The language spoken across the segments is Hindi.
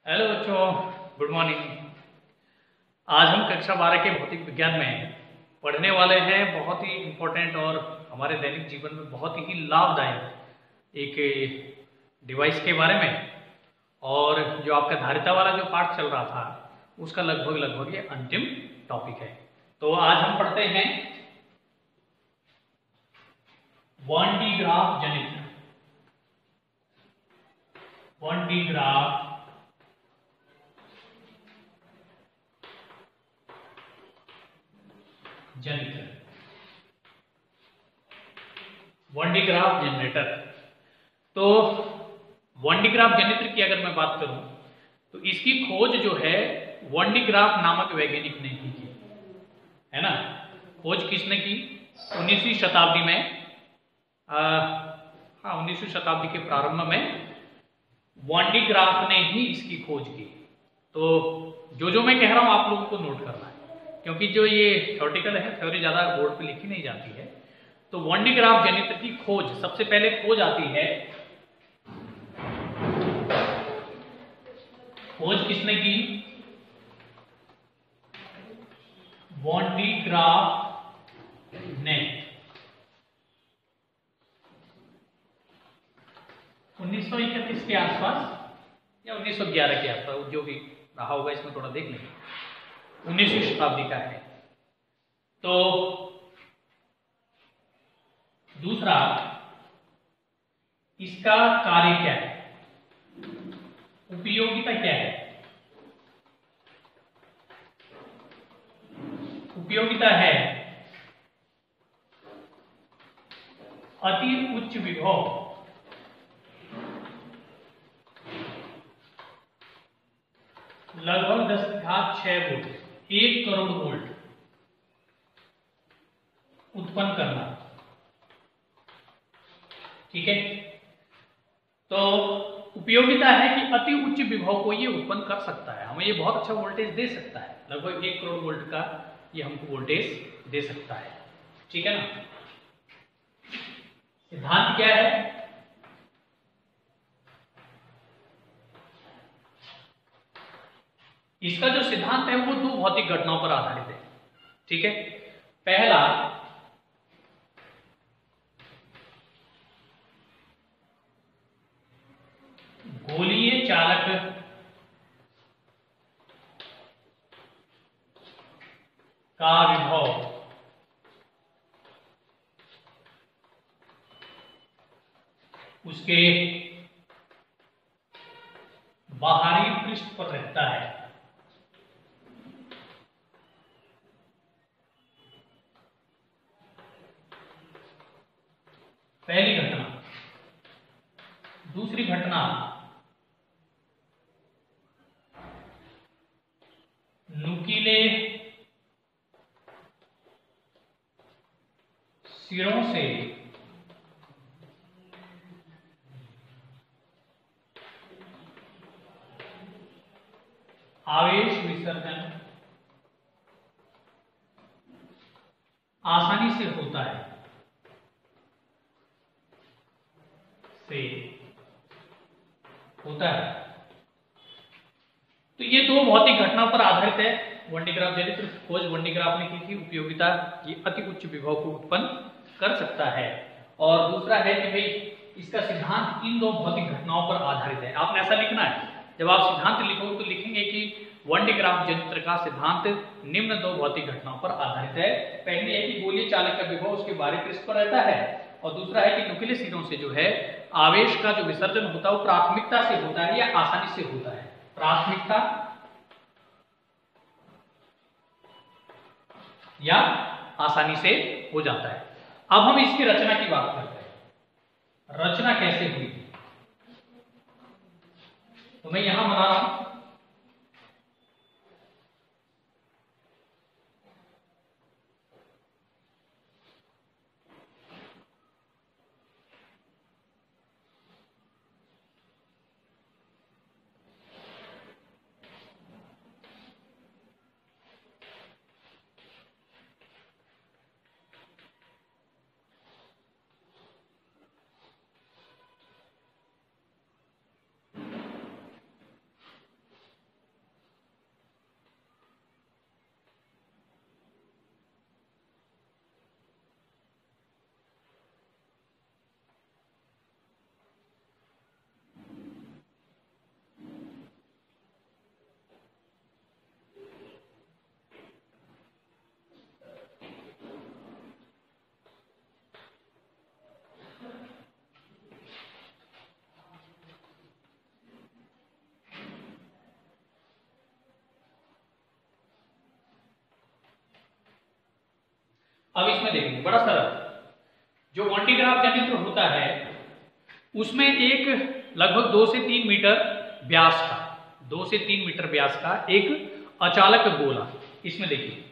हेलो बच्चों, गुड मॉर्निंग। आज हम कक्षा 12 के भौतिक विज्ञान में पढ़ने वाले हैं बहुत ही इम्पोर्टेंट और हमारे दैनिक जीवन में बहुत ही लाभदायक एक डिवाइस के बारे में। और जो आपका धारिता वाला जो पाठ चल रहा था उसका लगभग लगभग ये अंतिम टॉपिक है। तो आज हम पढ़ते हैं 1D ग्राफ जनित्र। 1D ग्राफ जनित्र, 1D ग्राफ जनरेटर। तो 1D ग्राफ जनित्र की अगर मैं बात करूं तो इसकी खोज जो है 1D ग्राफ नामक वैज्ञानिक ने की है ना। खोज किसने की? 19वीं शताब्दी में, 19वीं शताब्दी के प्रारंभ में 1D ग्राफ ने ही इसकी खोज की। तो जो मैं कह रहा हूं आप लोगों को नोट करना है, क्योंकि जो ये थ्योरेटिकल है, थ्योरी ज्यादा बोर्ड पे लिखी नहीं जाती है। तो 1D ग्राफ जनित्र की खोज, सबसे पहले खोज आती है, खोज किसने की? 1D ग्राफ ने 1931 के आसपास या 1911 के आसपास, जो भी रहा होगा, इसमें थोड़ा देख लेंगे। 19वीं शताब्दी का है। तो दूसरा, इसका कार्य क्या है, उपयोगिता क्या है? उपयोगिता है अति उच्च विभव लगभग 10⁶ वोल्ट, 1 करोड़ वोल्ट उत्पन्न करना। ठीक है। तो उपयोगिता है कि अति उच्च विभव को ये उत्पन्न कर सकता है, हमें ये बहुत अच्छा वोल्टेज दे सकता है, लगभग 1 करोड़ वोल्ट का ये हमको वोल्टेज दे सकता है। ठीक है ना। सिद्धांत क्या है? इसका जो सिद्धांत है वो 2 भौतिक घटनाओं पर आधारित है। ठीक है। पहला, गोलीय चालक का विभव उसके बाहरी पृष्ठ पर रहता है। पहली घटना। दूसरी घटना, नुकीले सिरों से आवेश विसर्जन आसानी से होता है, तो ये 2 भौतिक घटनाओं पर आधारित है 1D ग्राफ जनित्र। खोज 1D ग्राफ ने की थी। उपयोगिता, ये अति उच्च विभव को उत्पन्न कर सकता है। और दूसरा है कि भाई इसका सिद्धांत इन 2 भौतिक घटनाओं पर आधारित है। आपने ऐसा लिखना है, जब आप सिद्धांत लिखोगे तो लिखेंगे कि 1D ग्राफ जनित्र का सिद्धांत निम्न 2 भौतिक घटनाओं पर आधारित है। पहली है कि गोलीय चालक का विभव उसके बाहरी पृष्ठ पर रहता है, और दूसरा है कि नुकीले सिरों से जो है आवेश का जो विसर्जन होता है वो प्राथमिकता से होता है या आसानी से होता है। प्राथमिकता या आसानी से हो जाता है। अब हम इसकी रचना की बात करते हैं। रचना कैसे हुई, तो मैं यहां बना रहा हूं। अब इसमें देखेंगे बड़ा सरल, जो वॉन्डीग्राफ जनित्र होता है उसमें एक लगभग 2 से 3 मीटर व्यास का 2 से 3 मीटर व्यास का एक अचालक गोला, इसमें देखिए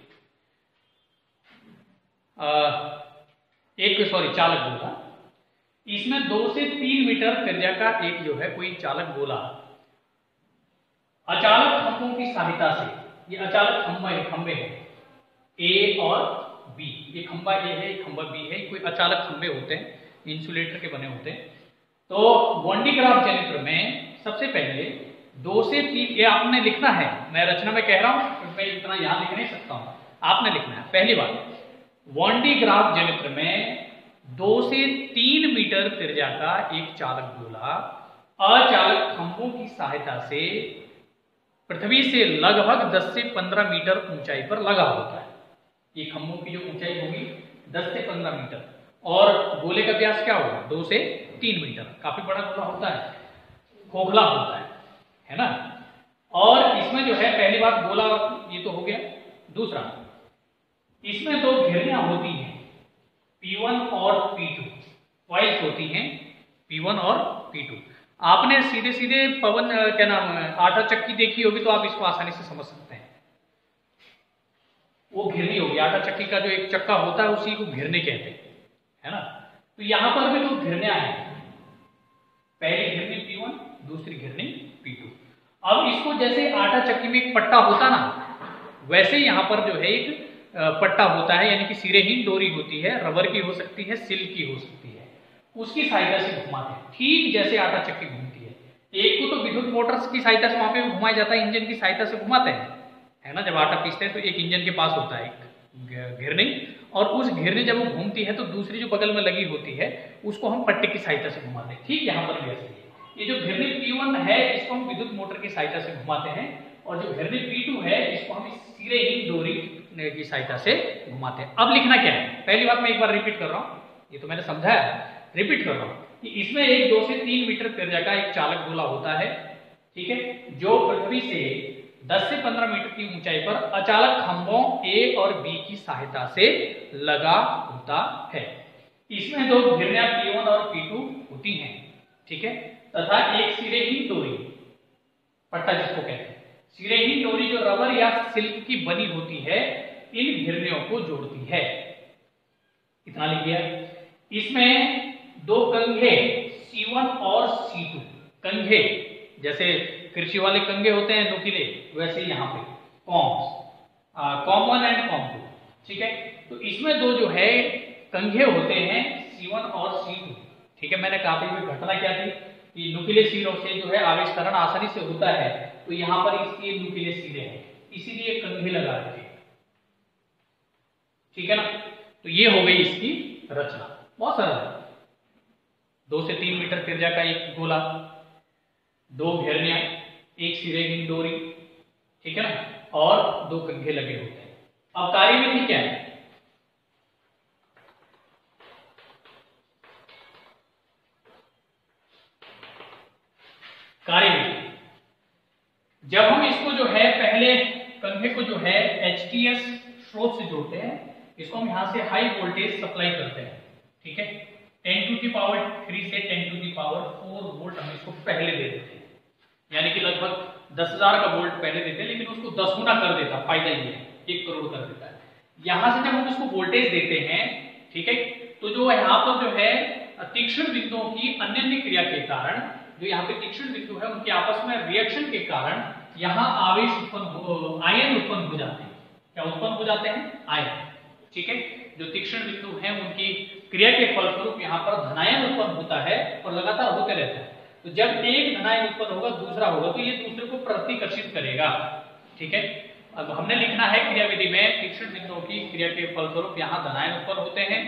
चालक गोला, इसमें 2 से 3 मीटर त्रिज्या का एक जो है कोई चालक गोला अचालक खंभों की सहायता से, ये अचालक खंभे हैं ए और बी, ये खंभा ए है, ये खंभा बी है, कोई अचालक खंभे होते हैं, इंसुलेटर के बने होते हैं। तो वॉन्डीग्राफ जनित्र में सबसे पहले 2 से 3, ये आपने लिखना है, मैं रचना में कह रहा हूं, मैं इतना यहां लिख नहीं सकता हूं, आपने लिखना है। पहली बात, वॉन्डीग्राफ जनित्र में 2 से 3 मीटर त्रिज्या का एक चालक गोला अचालक खंभों की सहायता से पृथ्वी से लगभग 10 से 15 मीटर ऊंचाई पर लगा होता है। ये खंभों की जो ऊंचाई होगी 10 से 15 मीटर, और गोले का व्यास क्या होगा 2 से 3 मीटर, काफी बड़ा गोला होता है, खोखला होता है ना। और इसमें जो है पहली बात गोला, ये तो हो गया। दूसरा, इसमें 2 घेरियां होती हैं P1 और P2, कॉइल्स होती हैं P1 और P2। आपने सीधे सीधे आटा चक्की देखी होगी तो आप इसको आसानी से समझ सकते हैं। वो घिरनी होगी, आटा चक्की का जो एक चक्का होता है उसी को घिरनी कहते हैं, है ना। तो यहां पर भी 2 घिरनियां हैं, पहली घिरनी P1, दूसरी घिरनी P2। अब इसको जैसे आटा चक्की में एक पट्टा होता ना, वैसे यहां पर जो है एक पट्टा होता है, यानी कि सिरेहीन डोरी होती है, रबर की हो सकती है, सिल्क की हो सकती है, उसकी सहायता से घुमाते हैं, ठीक जैसे आटा चक्की घूमती है। एक को तो विद्युत मोटर्स की सहायता से वहां पे घुमाया जाता है, इंजन की सहायता से घुमाते हैं, है ना। जब आटा पीसते हैं तो एक इंजन के पास होता है एक घिरनी, और उस घिरनी जब वो घूमती है तो दूसरी जो बगल में लगी होती है उसको हम पट्टे की सहायता से घुमाते हैं। ठीक यहाँ पर भी ऐसे ही, ये जो घिरनी P1 है इसको हम विद्युत मोटर की सहायता से घुमाते हैं, और जो घिरनी P2 है इसको हम सिरेहीन डोरी की सहायता से घुमाते हैं। अब लिखना क्या है, पहली बात मैं एक बार रिपीट कर रहा हूं, ये तो मैंने समझाया, रिपीट कर रहा हूं कि इसमें एक 2 से 3 मीटर त्रिज्या का एक चालक गोला होता है, ठीक है, जो पृथ्वी से 10 से 15 मीटर की ऊंचाई पर अचालक खंभों ए और बी की सहायता से लगा होता है। इसमें 2 घिरनियां P1 और P2 होती हैं, ठीक है, तथा एक सिरेहीन डोरी, पट्टा जिसको कहते हैं, सिरेहीन डोरी जो रबर या सिल्क की बनी होती है, इन घिरनियों को जोड़ती है। इतना लिख दिया। इसमें 2 कंघे C1 और C2, कंघे जैसे कृषि वाले कंघे होते हैं नुकीले, वैसे यहाँ पे कॉम 1 एंड कॉम 2, ठीक है। तो इसमें 2 जो है कंघे होते हैं C1 और C2, ठीक है। मैंने कहा था घटना क्या थी कि नुकीले सिरों से जो है आवेशकरण आसानी से होता है, तो यहाँ पर इसके नुकीले सिरे हैं, इसीलिए कंघे लगा रखे, ठीक है ना। तो ये हो गई इसकी रचना, बहुत सरल है। 2 से 3 मीटर त्रिज्या का एक गोला, 2 घेरनियां, एक सिरेहीन डोरी, ठीक है ना, और 2 कंघे लगे होते हैं। अब कार्यविधि क्या है, कार्यविधि, जब हम इसको जो है पहले कंघे को जो है HTS स्रोत से जोड़ते हैं, इसको हम यहां से हाई वोल्टेज सप्लाई करते हैं, ठीक है, 10 टू दी पावर 3 से 10 टू दी पावर 4 वोल्ट हम इसको पहले दे देते हैं, यानी कि लगभग 10,000 का वोल्ट पहले देते हैं, लेकिन उसको 10 गुना कर देता, फायदा ये है, 1 करोड़ कर देता है। यहां से जब हम इसको वोल्टेज देते हैं, ठीक है, तो जो यहाँ पर जो है तीक्ष्ण बिंदुओं की अन्य क्रिया के कारण, जो यहाँ पे तीक्ष्ण बिंदु है उनके आपस में रिएक्शन के कारण यहाँ आवेश आयन उत्पन्न हो जाते हैं। क्या उत्पन्न हो जाते हैं? आयन, ठीक है। जो तीक्ष्ण बिंदु हैं उनकी क्रिया के फलस्वरूप यहाँ पर धनायन उत्पन्न होता है और लगातार होते रहता है। तो जब एक धनायन उत्पन्न होगा दूसरा होगा तो ये दूसरे को प्रतिकर्षित करेगा, ठीक है। अब हमने लिखना है क्रियाविधि में तीक्ष्ण बिंदुओं की क्रिया के फलस्वरूप यहाँ धनायन उत्पन्न होते हैं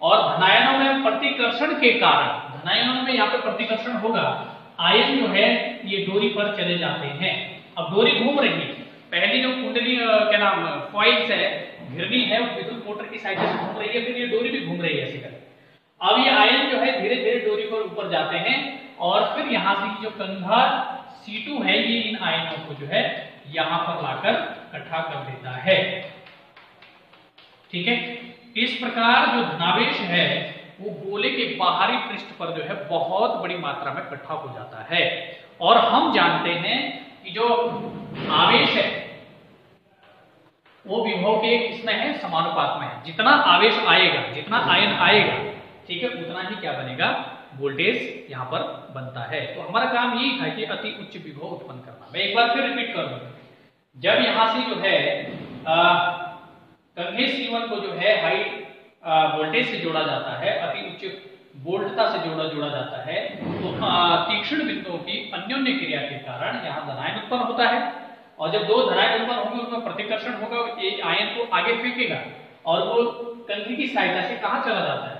और धनायनों में प्रतिकर्षण के कारण, धनायनों में यहाँ पे प्रतिकर्षण होगा, आयन जो है ये डोरी पर चले जाते हैं। अब डोरी घूम रही है, पहली जो कुंडली क्या नाम कॉइल्स है, घिरनी है, वो विद्युत मोटर की सहायता से घूम रही है, फिर ये डोरी भी घूम रही है ऐसे करके। अब ये आयन जो है धीरे धीरे डोरी पर ऊपर जाते हैं और फिर यहाँ से जो कंघा C2 है ये इन आयनों को जो है यहाँ पर लाकर इकट्ठा कर देता है, ठीक है। इस प्रकार जो धनावेश है वो गोले के बाहरी पृष्ठ पर जो है बहुत बड़ी मात्रा में इकट्ठा हो जाता है। और हम जानते हैं कि जो आवेश है वो विभव के किसमें है, समानुपात में है। जितना आवेश आएगा, जितना आयन आएगा, ठीक है, उतना ही क्या बनेगा, वोल्टेज यहां पर बनता है। तो हमारा काम यही था कि अति उच्च विभव उत्पन्न करना। मैं एक बार फिर रिपीट कर दूं, जब यहां से जो है कंघे C1 को जो है हाई वोल्टेज से जोड़ा जाता है, अति उच्च वोल्टता से जोड़ा जाता है, तो तीक्ष्ण बिंदुओं की अन्योन्य क्रिया के कारण यहाँ धनायन उत्पन्न होता है। और जब दो धनायन उत्पन्न होंगे उनमें प्रतिकर्षण होगा, ये आयन को आगे फेंकेगा और वो कंघी की सहायता से कहाँ चला जाता है,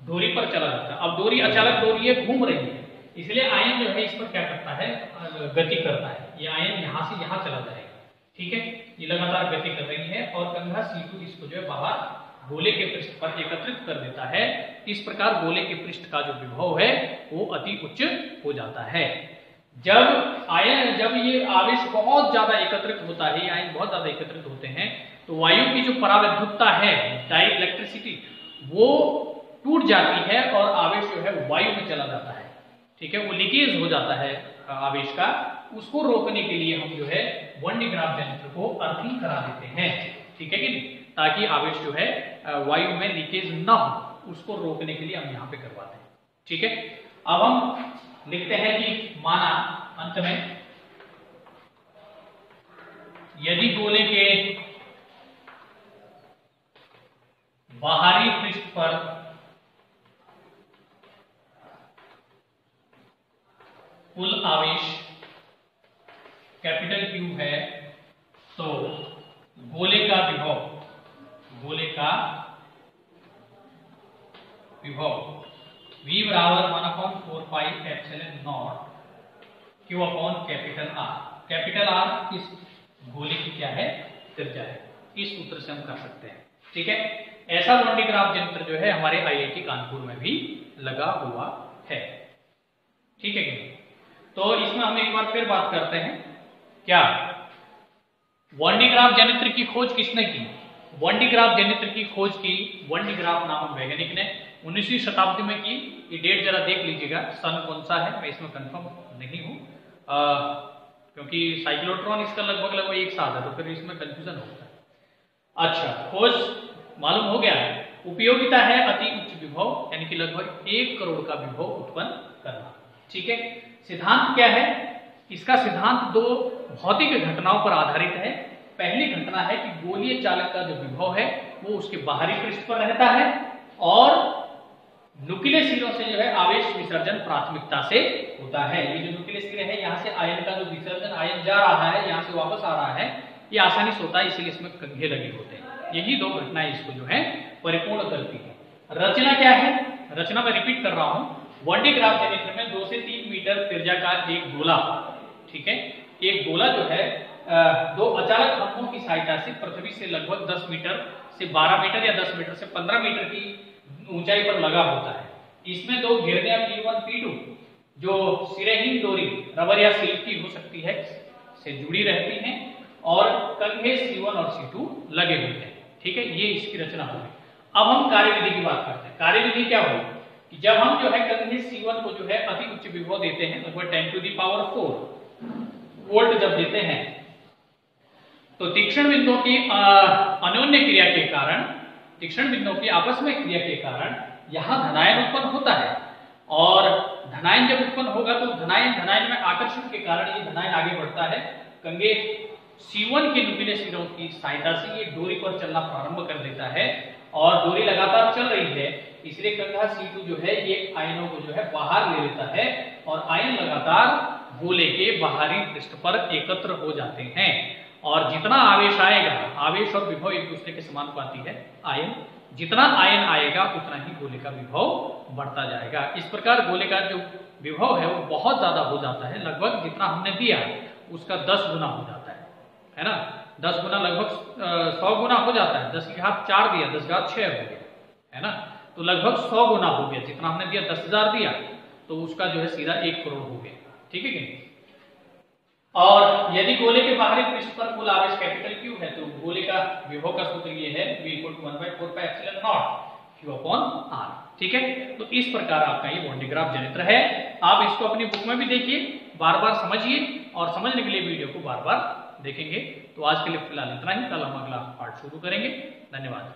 डोरी पर चला जाता है। अब डोरी अचानक डोरी घूम रही है, इसलिए आयन जो है इस पर क्या करता है, गति करता है। ये आयन यहाँ से यहाँ चला जाएगा, ठीक है, ये लगातार गति कर रही है और कंघा C2 इसको जो है बाहर गोले के पृष्ठ पर एकत्रित कर देता है। इस प्रकार गोले के पृष्ठ का जो विभव है वो अति उच्च हो जाता है। जब ये आवेश बहुत ज्यादा एकत्रित होता है, ये आयन बहुत ज्यादा एकत्रित होते हैं, तो वायु की जो परावैद्युतता है, डाइइलेक्ट्रिसिटी, वो टूट जाती है और आवेश जो है वायु में चला जाता है, ठीक है, वो लीकेज हो जाता है आवेश का। उसको रोकने के लिए हम जो है वन डी ग्राफ जनरेटर को अर्थिंग करा देते हैं, ठीक है कि नहीं, ताकि आवेश जो है वायु में लीकेज न हो, उसको रोकने के लिए हम यहाँ पे करवाते हैं, ठीक है। अब हम लिखते हैं कि माना अंत में यदि गोले के बाहरी पृष्ठ पर कुल आवेश कैपिटल Q है, तो गोले का विभव V बराबर 1/4 pi epsilon not Q upon capital R। Capital R इस गोले की क्या है, त्रिज्या है। इस सूत्र से हम कर सकते हैं, ठीक है। ऐसा वन डी ग्राफ यंत्र जो है हमारे IIT कानपुर में भी लगा हुआ है, ठीक है कि नहीं। तो इसमें हम एक बार फिर बात करते हैं, क्या वन डी ग्राफ जनरेटर की खोज किसने की, वन डी ग्राफ जनरेटर की खोज की वन डी ग्राफ नामक वैज्ञानिक ने 19वीं शताब्दी में की। ये डेट जरा देख लीजिएगा, सन कौन सा है, मैं इसमें कंफर्म नहीं हूं, क्योंकि साइक्लोट्रॉन इसका लगभग एक साथ है, तो फिर इसमें कंफ्यूजन होता है। अच्छा, खोज मालूम हो गया है। उपयोगिता है अति उच्च विभव, यानी कि लगभग 1 करोड़ का विभव उत्पन्न करना, ठीक है। सिद्धांत क्या है, इसका सिद्धांत दो भौतिक घटनाओं पर आधारित है। पहली घटना है कि गोलीय चालक का जो विभव है वो उसके बाहरी पृष्ठ पर रहता है और नुकीले सिरों से जो है आवेश विसर्जन प्राथमिकता से होता है। ये जो नुकीले सिरे हैं, यहाँ से आयन का जो विसर्जन, आयन जा रहा है, यहाँ से वापस आ रहा है, ये आसानी से होता है, इसीलिए इसमें कंघे लगे होते हैं। यही दो घटनाएं इसको जो है परिपूर्ण करती है। रचना क्या है, रचना मैं रिपीट कर रहा हूं, वन डी ग्राफ जनरेटर में 2 से 3 मीटर त्रिज्या का एक गोला, ठीक है, एक गोला जो है दो अचालक खंभों की सहायता से पृथ्वी से लगभग 10 मीटर से 12 मीटर या 10 मीटर से 15 मीटर की ऊंचाई पर लगा होता है। इसमें दो घिरनियां P1 P2 जो सिरेहीन डोरी रबर या सिल्क की हो सकती है से जुड़ी रहती हैं और कंघे C1 और C2 लगे हुए हैं, ठीक है। ये इसकी रचना होगी। अब हम कार्यविधि की बात करते हैं। कार्यविधि क्या होगी कि जब हम जो है कंघे C1 को जो है अति उच्च विभव देते हैं, लगभग 10⁴ वोल्ट जब देते हैं, तो तीक्ष्ण बिंदुओं की अन्योन्य क्रिया के कारण, तीक्ष्ण बिंदुओं की आपस में क्रिया के कारण यहां धनायन उत्पन्न होता है। और धनायन जब उत्पन्न होगा तो धनायन में आकर्षण के कारण ये धनायन आगे बढ़ता है। कंघे C1 के नुकीले सिरों की सहायता से ये डोरी पर चलना प्रारंभ कर देता है और डोरी लगातार चल रही है, इसलिए कंघा C2 जो है ये आयनों को जो है बाहर ले लेता है और आयन लगातार गोले के बाहरी पृष्ठ पर एकत्र हो जाते हैं। और जितना आवेश आएगा, आवेश और विभव एक दूसरे के समानुपाती है, आयन जितना आयन आएगा उतना ही गोले का विभव बढ़ता जाएगा। इस प्रकार गोले का जो विभव है वो बहुत ज्यादा हो जाता है, लगभग जितना हमने दिया उसका 10 गुना हो जाता है ना, 10 गुना, लगभग 100 गुना हो जाता है। 10 की घात 4 दिया, 10 की घात 6 हो गया, है ना, तो लगभग 100 गुना हो गया। जितना हमने दिया 10,000 दिया तो उसका जो है सीधा 1 करोड़ हो गया, ठीक है कि नहीं। और यदि गोले के बाहरी पृष्ठ पर कुल आवेश कैपिटल Q है तो गोले का विभव का सूत्र ये है V = 1/4πε0 Q/r। ठीक है, तो इस प्रकार आपका ये वॉन डे ग्राफ जनित्र है। आप इसको अपनी बुक में भी देखिए, बार बार समझिए और समझने के लिए वीडियो को बार बार देखेंगे। तो आज के लिए फिलहाल इतना ही, कल हम अगला पार्ट शुरू करेंगे। धन्यवाद।